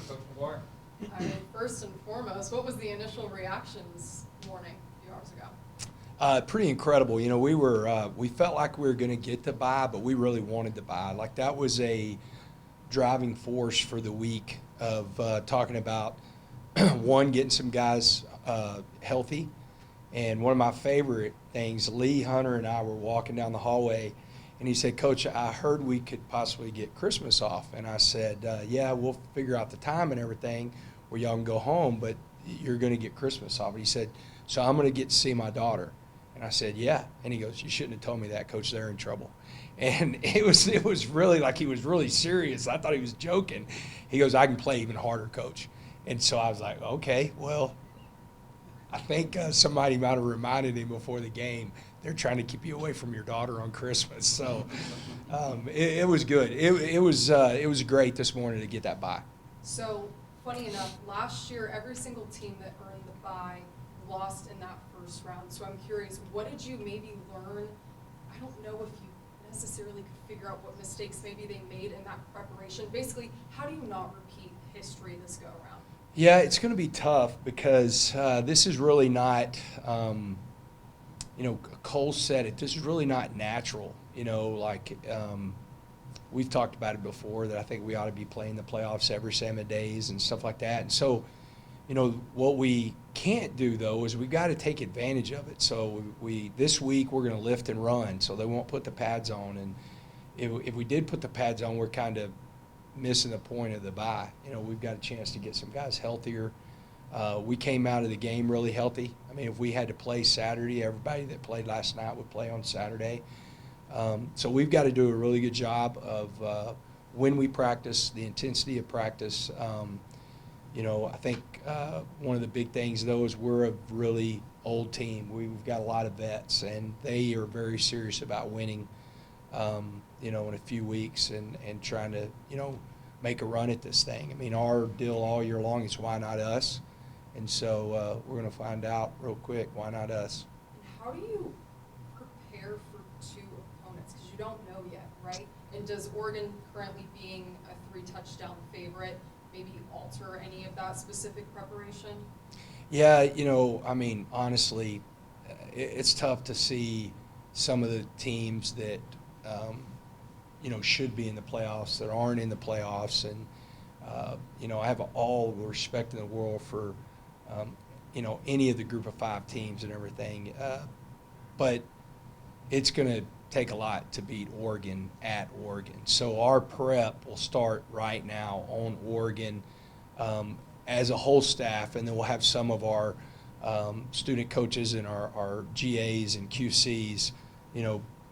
Coach McGuire. First and foremost, what was the initial reaction this morning, a few hours ago? Pretty incredible. You know, we felt like we were going to get the bye, but we really wanted the bye. Like that was a driving force for the week of talking about one, getting some guys healthy, and one of my favorite things. Lee Hunter and I were walking down the hallway, and he said, "Coach, I heard we could possibly get Christmas off." And I said, "Yeah, we'll figure out the time and everything where y'all can go home, but you're going to get Christmas off." And he said, "So I'm going to get to see my daughter." And I said, "Yeah." And he goes, "You shouldn't have told me that, Coach. They're in trouble." And it was really like he was really serious. I thought he was joking. He goes, "I can play even harder, Coach." And so I was like, "Okay, well, I think somebody might have reminded him before the game, they're trying to keep you away from your daughter on Christmas." So it was good. It was great this morning to get that bye. So, funny enough, last year every single team that earned the bye lost in that first round. So I'm curious, what did you maybe learn? I don't know if you necessarily could figure out what mistakes maybe they made in that preparation. Basically, how do you not repeat history this go around? Yeah, it's going to be tough because this is really not, Cole said it, this is really not natural. We've talked about it before that I think we ought to be playing the playoffs every 7 days and stuff like that. And so, what we can't do, though, is we've got to take advantage of it. So this week we're going to lift and run, so they won't put the pads on. And if we did put the pads on, we're kind of missing the point of the bye. We've got a chance to get some guys healthier. We came out of the game really healthy. I mean, if we had to play Saturday, everybody that played last night would play on Saturday. So we've got to do a really good job of when we practice, the intensity of practice. I think one of the big things, though, is we're a really old team. We've got a lot of vets, and they are very serious about winning, in a few weeks and trying to, make a run at this thing. I mean, our deal all year long is why not us? And so we're going to find out real quick, why not us? And how do you prepare for two opponents? Because you don't know yet, right? And does Oregon, currently being a 3-touchdown favorite, maybe alter any of that specific preparation? Yeah, honestly, it's tough to see some of the teams that, should be in the playoffs that aren't in the playoffs. And, I have all the respect in the world for, any of the group of 5 teams and everything. But it's going to take a lot to beat Oregon at Oregon. So our prep will start right now on Oregon as a whole staff, and then we'll have some of our student coaches and our GAs and QCs,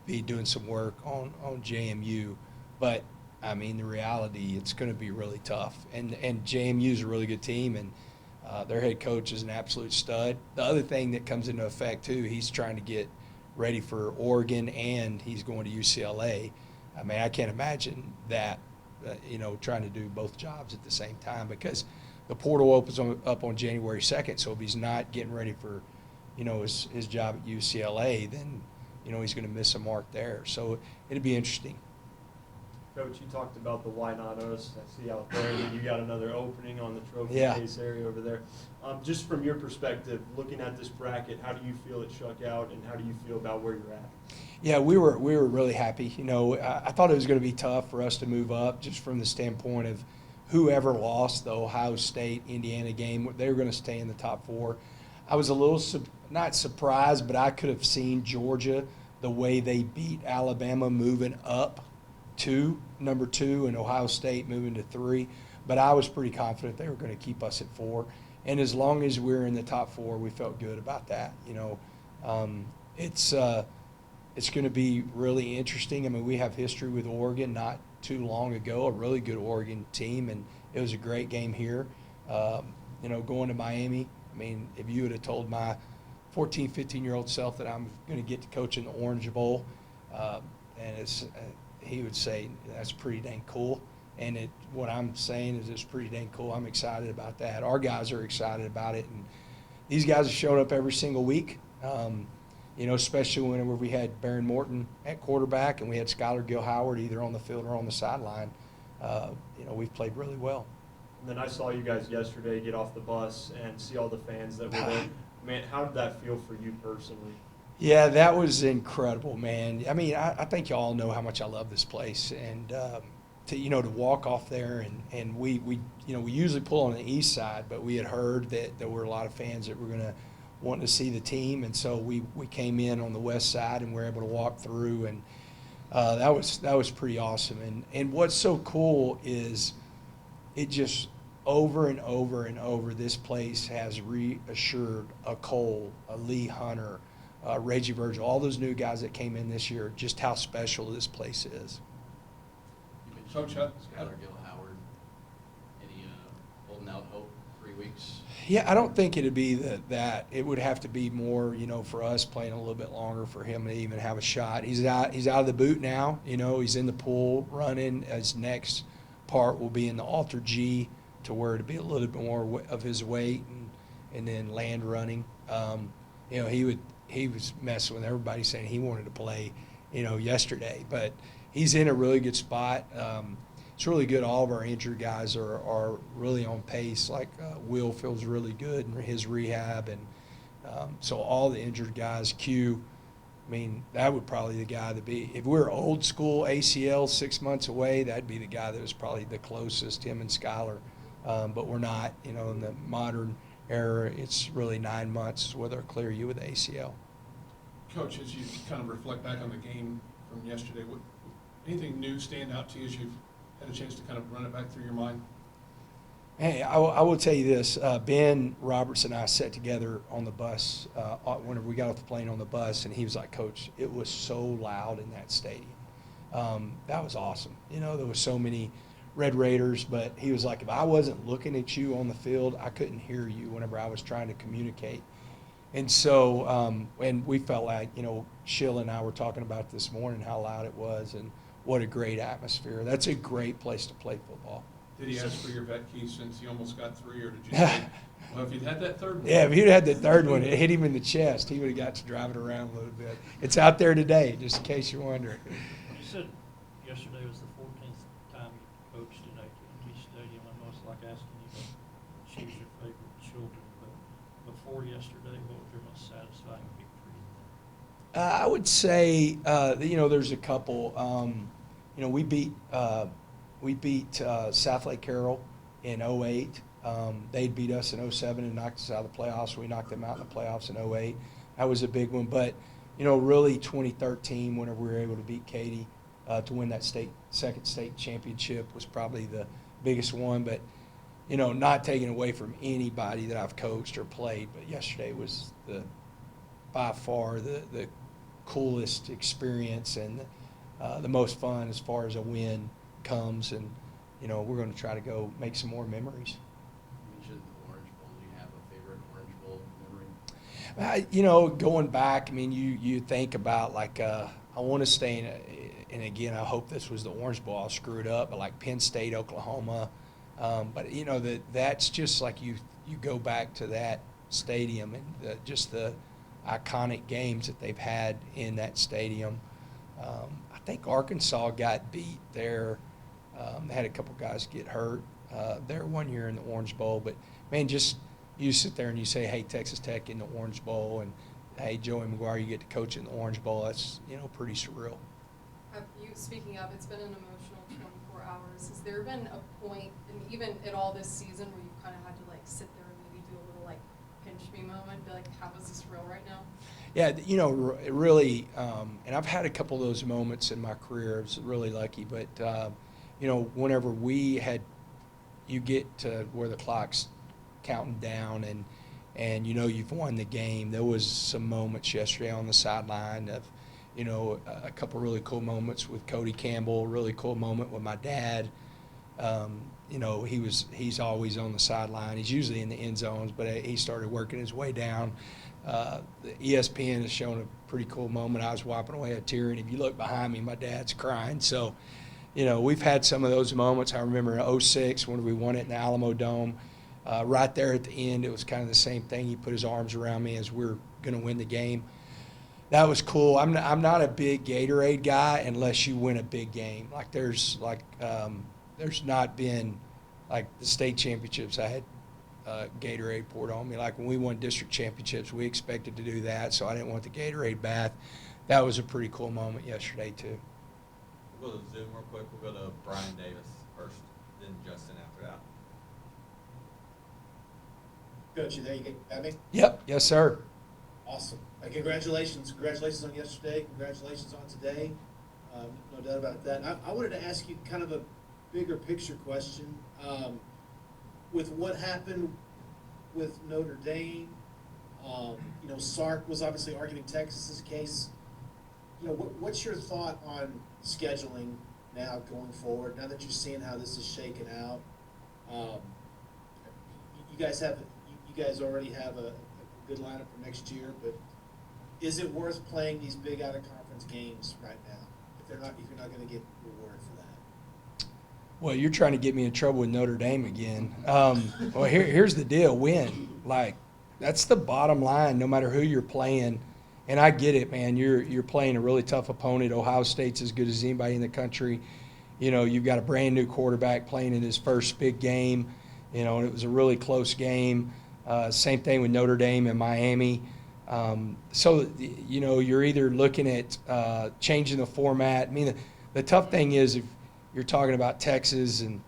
be doing some work on JMU. But, I mean, the reality, it's going to be really tough. And JMU is a really good team, and their head coach is an absolute stud. The other thing that comes into effect, too, he's trying to get ready for Oregon, and he's going to UCLA. I mean, I can't imagine that, trying to do both jobs at the same time, because the portal opens up on January 2nd. So if he's not getting ready for, his job at UCLA, then, he's going to miss a mark there. So it'd be interesting. Coach, you talked about the why not us. I see out there that you got another opening on the trophy case area over there. Just from your perspective, looking at this bracket, how do you feel it shook out, and how do you feel about where you're at? Yeah, we were really happy. I thought it was going to be tough for us to move up, just from the standpoint of whoever lost the Ohio State Indiana game, they were going to stay in the top 4. I was a little not surprised, but I could have seen Georgia, the way they beat Alabama, moving up to number 2 and Ohio State moving to 3. But I was pretty confident they were going to keep us at 4. And as long as we're in the top 4, we felt good about that. It's going to be really interesting. I mean, we have history with Oregon not too long ago, a really good Oregon team, and it was a great game here. Going to Miami, I mean, if you would have told my 14, 15-year-old self that I'm going to get to coach in the Orange Bowl, he would say that's pretty dang cool. And what I'm saying is it's pretty dang cool. I'm excited about that. Our guys are excited about it, and these guys have shown up every single week. Especially whenever we had Baron Morton at quarterback and we had Skylar Gill-Howard either on the field or on the sideline. We've played really well. And then I saw you guys yesterday get off the bus and see all the fans that were there. Man, how did that feel for you personally? Yeah, that was incredible, man. I mean, I think y'all know how much I love this place, and to walk off there, and we usually pull on the east side, but we had heard that there were a lot of fans that were going to want to see the team, and so we came in on the west side and were able to walk through, and that was pretty awesome. And what's so cool is it just over and over and over, this place has reassured a Cole, a Lee Hunter, Reggie Virgil, all those new guys that came in this year, just how special this place is. You mentioned Coach, Skylar Gill Howard. Any holding out hope 3 weeks? Yeah, I don't think it'd be that. It would have to be more, for us playing a little bit longer for him to even have a shot. He's out of the boot now. He's in the pool running. His next part will be in the Alter G, to where it'd be a little bit more of his weight, and then land running. He was messing with everybody, saying he wanted to play, yesterday. But he's in a really good spot. It's really good. All of our injured guys are really on pace. Like Will feels really good in his rehab, and so all the injured guys. Q, I mean, that would probably the guy to be. If we were old school ACL 6 months away, that'd be the guy that was probably the closest, him and Skylar. But we're not. In the modern era, it's really 9 months where they'll clear you with ACL. Coach, as you kind of reflect back on the game from yesterday, anything new stand out to you as you've had a chance to kind of run it back through your mind? Hey, I will tell you this. Ben Roberts and I sat together on the bus whenever we got off the plane on the bus, and he was like, Coach, it was so loud in that stadium. That was awesome. There was so many Red Raiders, but he was like, if I wasn't looking at you on the field, I couldn't hear you whenever I was trying to communicate. And so, and we felt like, Sheila and I were talking about this morning how loud it was and what a great atmosphere. That's a great place to play football. Did he ask for your vet key since he almost got 3, or did you say, well, if you'd had that third one? Yeah, if he'd had the third one, it hit him in the chest, he would have got to drive it around a little bit. It's out there today, just in case you're wondering. You said yesterday was the 14th time you coached at AT&T Stadium. I know it's like asking you to choose your favorite children, but before yesterday, what was your most satisfying victory? I would say, there's a couple. We beat South Lake Carroll in 2008. They'd beat us in 2007 and knocked us out of the playoffs. We knocked them out in the playoffs in 2008. That was a big one. But, really 2013, whenever we were able to beat Katy to win that second state championship was probably the biggest one. But, not taking away from anybody that I've coached or played, but yesterday was by far the coolest experience and the most fun as far as a win comes, and we're going to try to go make some more memories. You mentioned the Orange Bowl. Do you have a favorite Orange Bowl memory? Going back, I mean, you think about like I want to stay in, and again, I hope this was the Orange Bowl. I'll screw it up, but like Penn State, Oklahoma. But that's just like you go back to that stadium and just the iconic games that they've had in that stadium. I think Arkansas got beat there. They had a couple guys get hurt there one year in the Orange Bowl. But, man, just you sit there and you say, hey, Texas Tech in the Orange Bowl, and, hey, Joey McGuire, you get to coach in the Orange Bowl. That's, pretty surreal. Speaking of, it's been an emotional 24 hours. Has there been a point, and even at all this season, where you kind of had to, sit there and maybe do a little, pinch me moment, be like, how is this real right now? Yeah, really, and I've had a couple of those moments in my career. I was really lucky, but, whenever you get to where the clock's counting down and you've won the game, there was some moments yesterday on the sideline of, a couple really cool moments with Cody Campbell, a really cool moment with my dad. He's always on the sideline. He's usually in the end zones, but he started working his way down. The ESPN has shown a pretty cool moment. I was wiping away a tear, and if you look behind me, my dad's crying. So, we've had some of those moments. I remember in 2006 when we won it in the Alamo Dome. Right there at the end, it was kind of the same thing. He put his arms around me as we're going to win the game. That was cool. I'm not a big Gatorade guy unless you win a big game. There's not been like the state championships, I had Gatorade poured on me. Like when we won district championships, we expected to do that, so I didn't want the Gatorade bath. That was a pretty cool moment yesterday too. We'll go to Zoom real quick. We'll go to Brian Davis first, then Justin after that. Coach, you there? You got me? Yep, yes sir. Awesome. Congratulations. Congratulations on yesterday. Congratulations on today. No doubt about that. I wanted to ask you kind of a bigger picture question. With what happened with Notre Dame, Sark was obviously arguing Texas's case. What's your thought on scheduling now going forward, now that you're seeing how this is shaken out? You guys already have a good lineup for next year, but is it worth playing these big out-of-conference games right now if you're not going to get rewarded for that? Well, you're trying to get me in trouble with Notre Dame again. Well, here's the deal: win. Like that's the bottom line. No matter who you're playing, and I get it, man. You're playing a really tough opponent. Ohio State's as good as anybody in the country. You've got a brand new quarterback playing in his first big game. And it was a really close game. Same thing with Notre Dame and Miami. So you're either looking at changing the format. I mean, the tough thing is if you're talking about Texas, and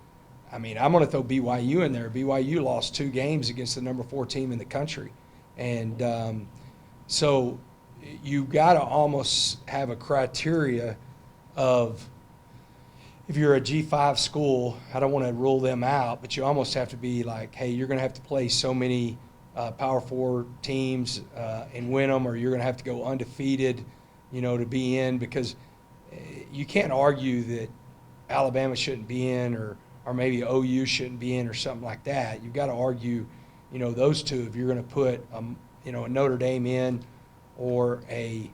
I'm going to throw BYU in there. BYU lost 2 games against the number 4 team in the country, and so you got to almost have a criteria of if you're a G5 school. I don't want to rule them out, but you almost have to be like, hey, you're going to have to play so many Power 4 teams and win them, or you're going to have to go undefeated, to be in, because you can't argue that Alabama shouldn't be in, or maybe OU shouldn't be in, or something like that. You've got to argue, those two if you're going to put, a Notre Dame in, or a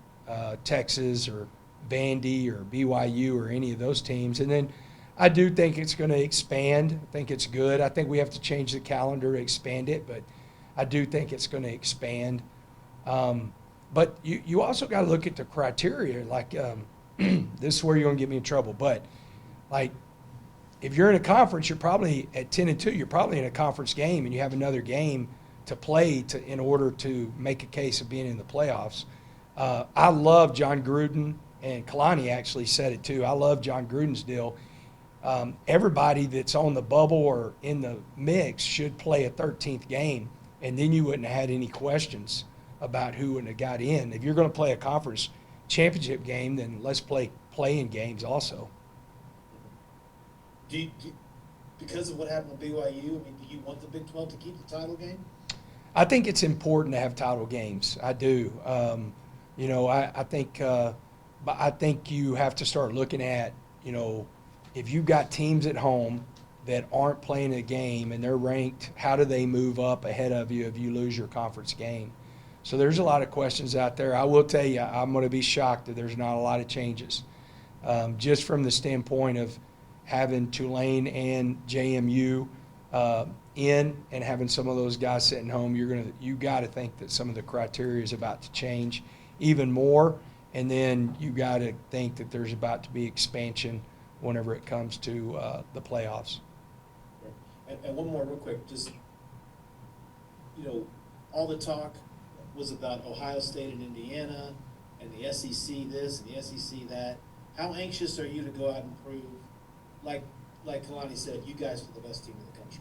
Texas or Vandy or BYU or any of those teams. And then I do think it's going to expand. I think it's good. I think we have to change the calendar to expand it, but I do think it's going to expand. But you also got to look at the criteria. Like this is where you're going to get me in trouble. But like if you're in a conference, you're probably at 10-2. You're probably in a conference game, and you have another game to play in order to make a case of being in the playoffs. I love John Gruden, and Kalani actually said it too. I love John Gruden's deal. Everybody that's on the bubble or in the mix should play a 13th game, and then you wouldn't have had any questions about who wouldn't have got in. If you're going to play a conference championship game, then let's play play-in games also. Because of what happened with BYU, do you want the Big 12 to keep the title game? I think it's important to have title games. I do. I think, but I think you have to start looking at, if you've got teams at home that aren't playing a game and they're ranked, how do they move up ahead of you if you lose your conference game? So there's a lot of questions out there. I will tell you, I'm going to be shocked that there's not a lot of changes, just from the standpoint of having Tulane and JMU in, and having some of those guys sitting home. You got to think that some of the criteria is about to change even more, and then you got to think that there's about to be expansion whenever it comes to the playoffs. And one more real quick, just, all the talk was about Ohio State and Indiana and the SEC this and the SEC that. How anxious are you to go out and prove, like Kalani said, you guys are the best team in the country?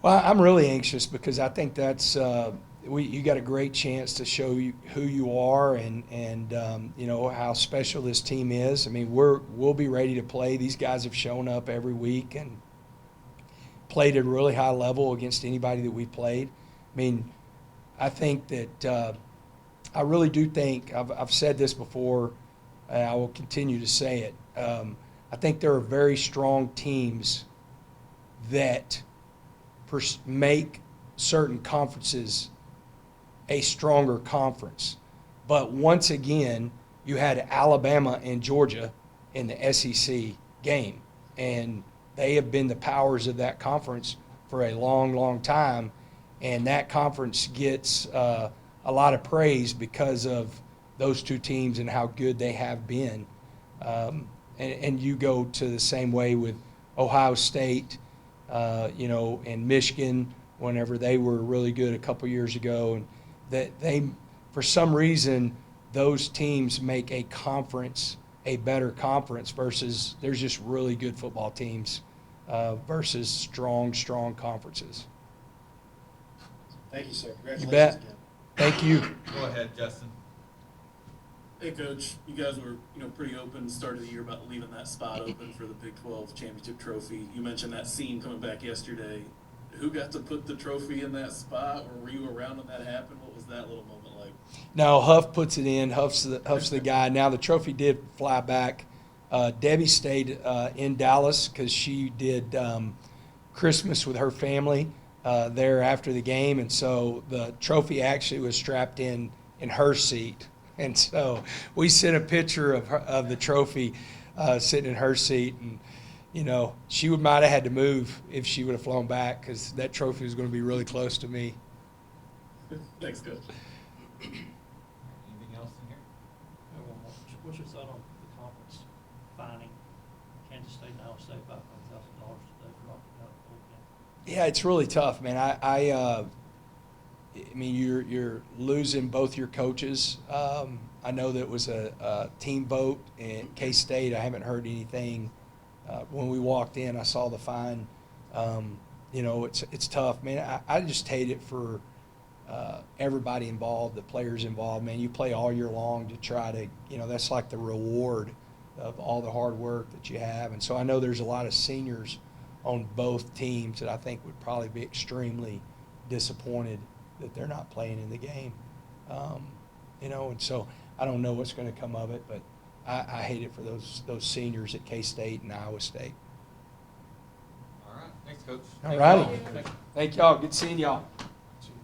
Well, I'm really anxious because I think that's you got a great chance to show who you are and how special this team is. We'll be ready to play. These guys have shown up every week and played at a really high level against anybody that we've played. I think that I really do think I've said this before, and I will continue to say it. I think there are very strong teams that make certain conferences a stronger conference. But once again, you had Alabama and Georgia in the SEC game, and they have been the powers of that conference for a long, long time, and that conference gets a lot of praise because of those two teams and how good they have been. And you go to the same way with Ohio State, you know, and Michigan whenever they were really good a couple years ago, and that they, for some reason, those teams make a conference a better conference versus there's just really good football teams versus strong conferences. Thank you, sir. You Congratulations bet. again. Thank you. Go ahead, Justin. Hey, Coach, you guys were, pretty open start of the year about leaving that spot open for the Big 12 championship trophy. You mentioned that scene coming back yesterday. Who got to put the trophy in that spot, or were you around when that happened? What was that little moment like? No, Huff puts it in. Huff's the guy. Now the trophy did fly back. Debbie stayed in Dallas because she did Christmas with her family there after the game, and so the trophy actually was strapped in her seat. And so we sent a picture of the trophy sitting in her seat, and she might have had to move if she would have flown back because that trophy was going to be really close to me. Thanks, Coach. Anything else in here? I have one more. What's your thought on the conference fining Kansas State and Iowa State $500,000 today for opting out of the bowl game? Yeah, it's really tough, man. I mean, you're losing both your coaches. I know that it was a team vote in K-State. I haven't heard anything. When we walked in, I saw the fine. It's tough, man. I just hate it for everybody involved, the players involved. Man, you play all year long to try to, that's like the reward of all the hard work that you have. And so I know there's a lot of seniors on both teams that I think would probably be extremely disappointed that they're not playing in the game. And so I don't know what's going to come of it, but I hate it for those seniors at K-State and Iowa State. All right. Thanks, Coach. All righty. Thank y'all. Good seeing y'all.